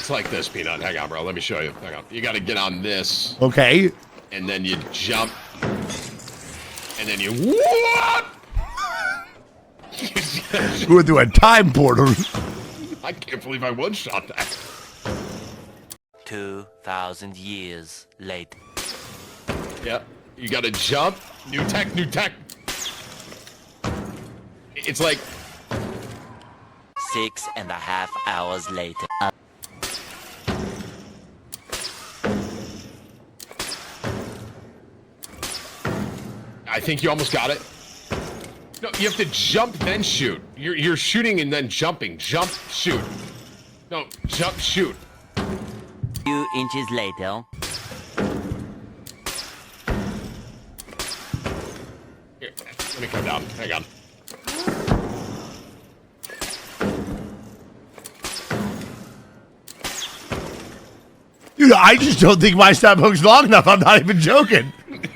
It's like this, Peanut. Hang on, bro. Let me show you. Hang on. You got to get on this. Okay. And then you jump. And then you whoop! We're through a time portal. I can't believe I one-shot that. 2,000 years later. Yep. You got to jump. New tech, new tech. It's like 6.5 hours later. I think you almost got it. No, you have to jump then shoot. You're shooting and then jumping. Jump, shoot. No, jump, shoot. Few inches later. Here, let me come down. Hang on. Dude, I just don't think my stab hook's long enough. I'm not even joking.